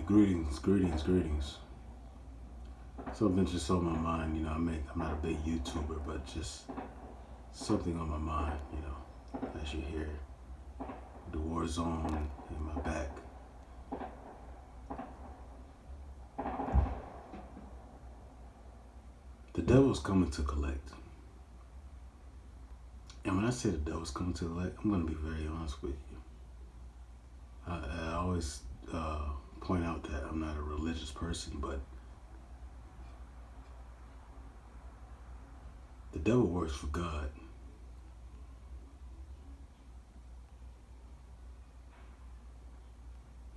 Greetings. Something just on my mind, I'm not a big YouTuber, but just something on my mind, as you hear the war zone in my back. The devil's coming to collect. And when I say the devil's coming to collect, I'm going to be very honest with you. I always point out that I'm not a religious person, but the devil works for God.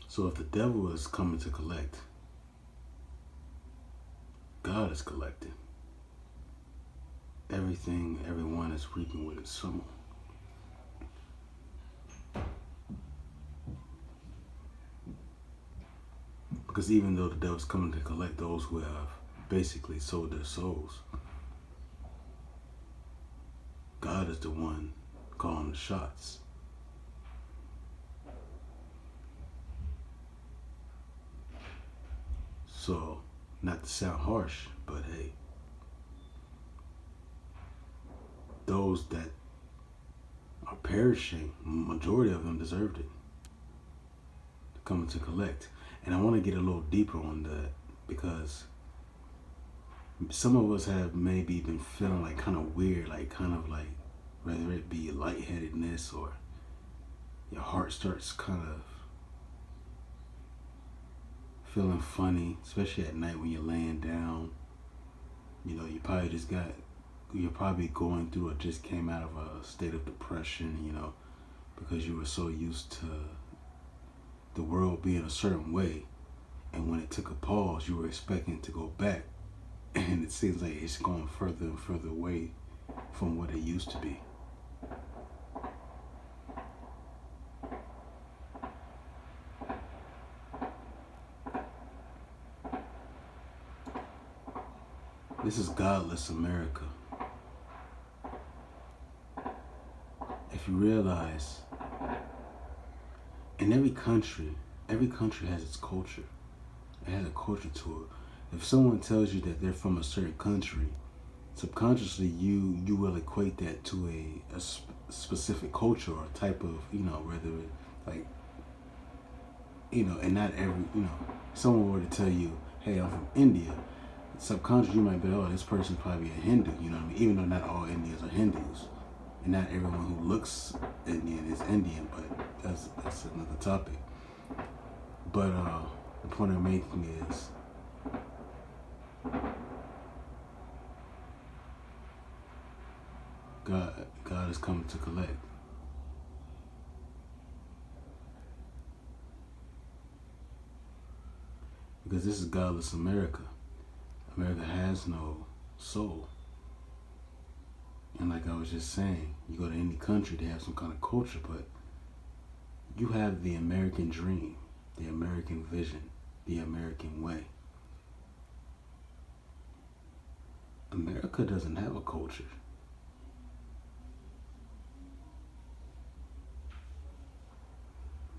So if the devil is coming to collect, God is collecting. Everyone is reaping what is sown. Because even though the devil's coming to collect those who have basically sold their souls, God is the one calling the shots. So, not to sound harsh, but hey, those that are perishing, majority of them deserved it. They're coming to collect. And I want to get a little deeper on that because some of us have maybe been feeling like kind of weird, whether it be lightheadedness or your heart starts kind of feeling funny, especially at night when you're laying down. You're probably going through or just came out of a state of depression, because you were so used to the world being a certain way. And when it took a pause, you were expecting it to go back. And it seems like it's going further and further away from what it used to be. This is Godless America. If you realize, in every country has its culture. It has a culture to it. If someone tells you that they're from a certain country, subconsciously you will equate that to a specific culture or type of, whether it like, and not every, someone were to tell you, hey, I'm from India, subconsciously you might be, oh, this person's probably a Hindu, you know what I mean? Even though not all Indians are Hindus. And not everyone who looks Indian is Indian, but that's another topic. But the point I'm making is God is coming to collect. Because this is Godless America. America has no soul. And like I was just saying, you go to any country, they have some kind of culture, but you have the American dream, the American vision, the American way. America doesn't have a culture.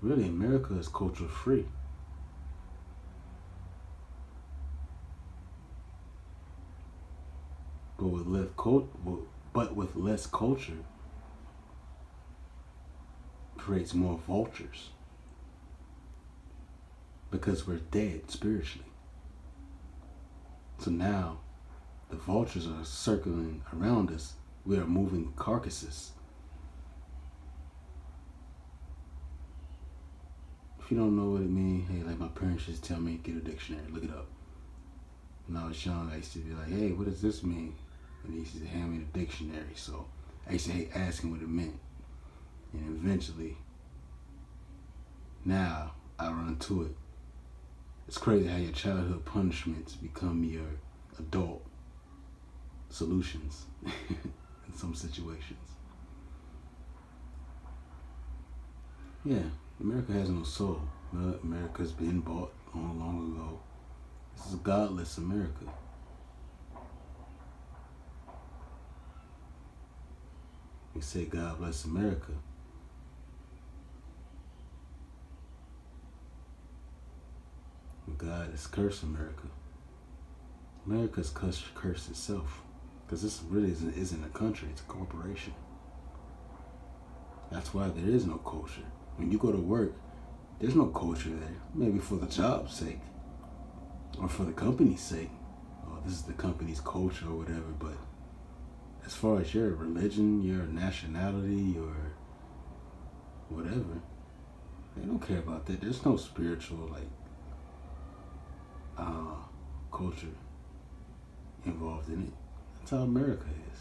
Really, America is culture free. But with less culture creates more vultures. Because we're dead spiritually. So now the vultures are circling around us. We are moving carcasses. If you don't know what it means, hey, like my parents used to tell me, get a dictionary, look it up. When I was young, I used to be like, hey, what does this mean? And they used to hand me the dictionary. So I used to hate asking what it meant. And eventually, now I run to it. It's crazy how your childhood punishments become your adult solutions in some situations. Yeah, America has no soul. America's been bought long ago. This is a godless America. We say God bless America. God has cursed America. America's cursed itself. Because this really isn't a country, it's a corporation. That's why there is no culture. When you go to work, there's no culture there. Maybe for the job's sake. Or for the company's sake. Oh, this is the company's culture or whatever. But as far as your religion, your nationality, or whatever, they don't care about that. There's no spiritual, culture involved in it. That's how America is.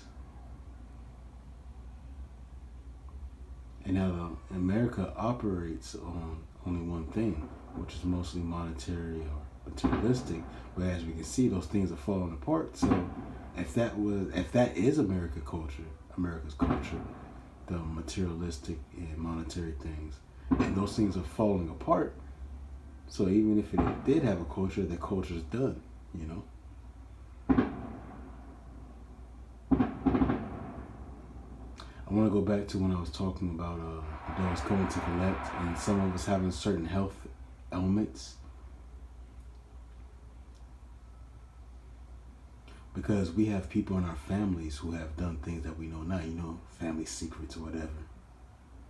And now America operates on only one thing, which is mostly monetary or materialistic. But as we can see, those things are falling apart. So if that is America's culture, the materialistic and monetary things, and those things are falling apart. So even if it did have a culture, the culture's done, you know. I want to go back to when I was talking about those coming to collect and some of us having certain health ailments. Because we have people in our families who have done things that we know now, you know, family secrets or whatever,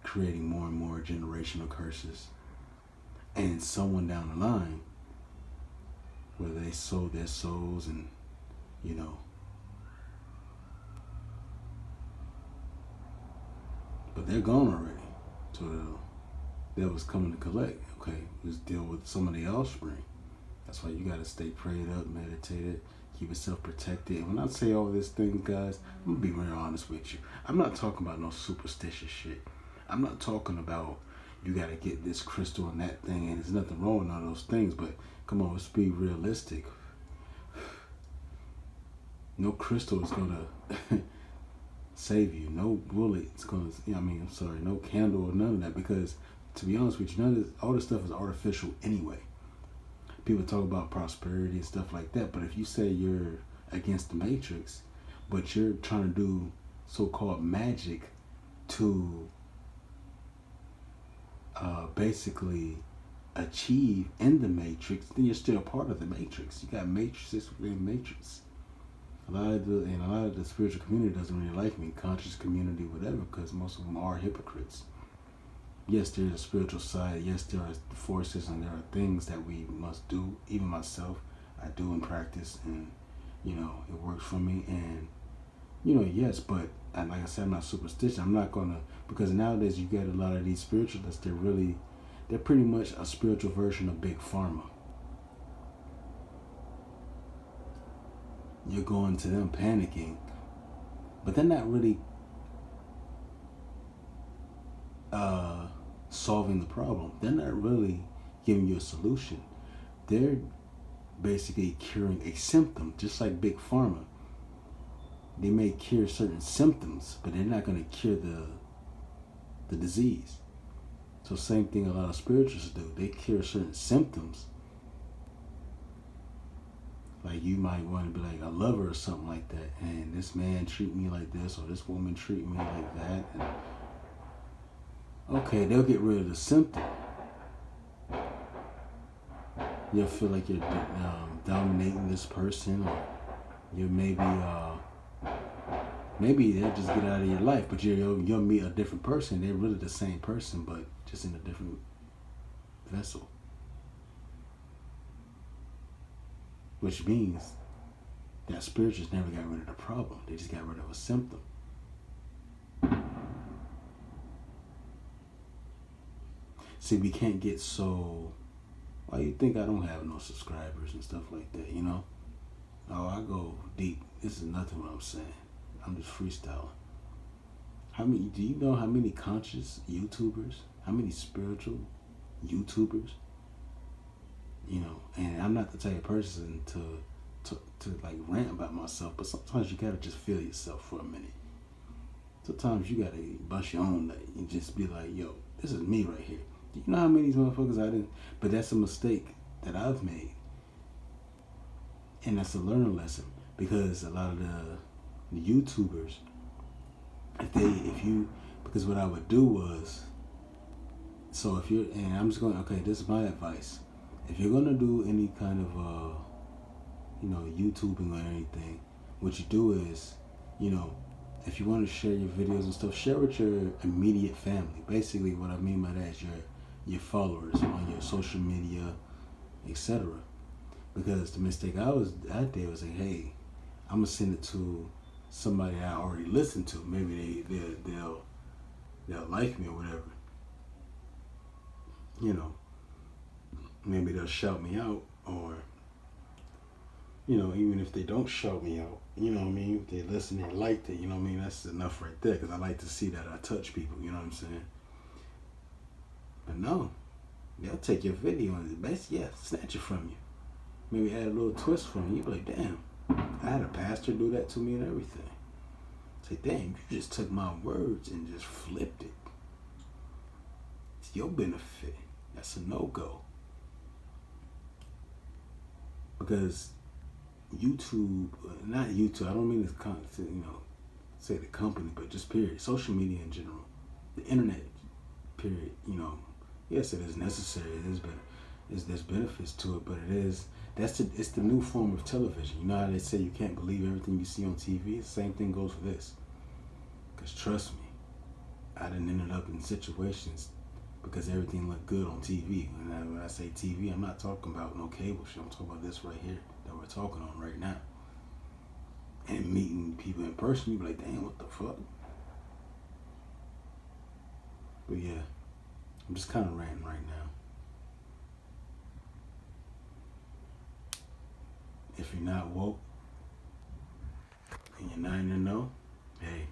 creating more and more generational curses. And someone down the line, whether they sold their souls and, you know, but they're gone already. So the devil's coming to collect. Okay, let's deal with some of the offspring. That's why you got to stay prayed up, meditated, keep yourself protected. And when I say all these things, guys, I'm going to be real honest with you. I'm not talking about no superstitious shit. I'm not talking about you got to get this crystal and that thing, and there's nothing wrong with all those things, but come on, let's be realistic. No crystal is going to save you. No bullet is going to, no candle or none of that, because to be honest with you, all this stuff is artificial anyway. People talk about prosperity and stuff like that, but if you say you're against the matrix, but you're trying to do so-called magic to basically achieve in the matrix, then you're still part of the matrix. You got matrices within matrix. A lot of the spiritual community doesn't really like me, conscious community, whatever, because most of them are hypocrites. Yes, there's a spiritual side. Yes, there are forces and there are things that we must do. Even myself, I do in practice, and it works for me. And yes, but like I said, I'm not superstitious. I'm not gonna, because nowadays you get a lot of these spiritualists. They're pretty much a spiritual version of Big Pharma. You're going to them panicking, but they're not really solving the problem. They're not really giving you a solution. They're basically curing a symptom, just like Big Pharma. They may cure certain symptoms, but they're not going to cure the disease. So same thing a lot of spiritualists do. They cure certain symptoms. Like you might want to be like a lover or something like that, and this man treat me like this, or this woman treat me like that. And okay, they'll get rid of the symptom. You'll feel like you're dominating this person, or you maybe they'll just get out of your life, but you'll meet a different person. They're really the same person, but just in a different vessel. Which means that spiritualists never got rid of the problem. They just got rid of a symptom. See, we can't get so... Why you think I don't have no subscribers and stuff like that, Oh, I go deep. This is nothing what I'm saying. I'm just freestyling. Do you know how many conscious YouTubers, how many spiritual YouTubers, and I'm not the type of person to like rant about myself, but sometimes you gotta just feel yourself for a minute. Sometimes you gotta bust your own nut and just be like, yo, this is me right here. Do you know how many of these motherfuckers I didn't? But that's a mistake that I've made. And that's a learning lesson, because a lot of the YouTubers, because what I would do was, so if you're, and I'm just going, okay, this is my advice. if you're gonna do any kind of YouTubing or anything, what you do is, you know, if you want to share your videos and stuff, share with your immediate family. Basically, what I mean by that is your followers on your social media, etc. Because the mistake I did was like, hey, I'm gonna send it to somebody I already listened to. Maybe they'll like me or whatever. You know, maybe they'll shout me out, or even if they don't shout me out, you know what I mean? If they listen and liked it, you know what I mean? That's enough right there, because I like to see that I touch people, you know what I'm saying? But no, they'll take your video and basically, snatch it from you. Maybe add a little twist from you. You be like, damn, I had a pastor do that to me and everything. Say, damn, you just took my words and just flipped it. It's your benefit. That's a no-go. Because YouTube, not YouTube, I don't mean to, say the company, but just period. Social media in general. The internet, period. Yes, it is necessary. There's benefits to it, but it's the new form of television. You know how they say you can't believe everything you see on TV? The same thing goes for this. Because trust me, I done ended up in situations because everything looked good on TV. And when I say TV, I'm not talking about no cable shit. I'm talking about this right here that we're talking on right now. And meeting people in person, you be like, damn, what the fuck? But yeah, I'm just kind of ranting right now. If you're not woke and you're not in the know, hey,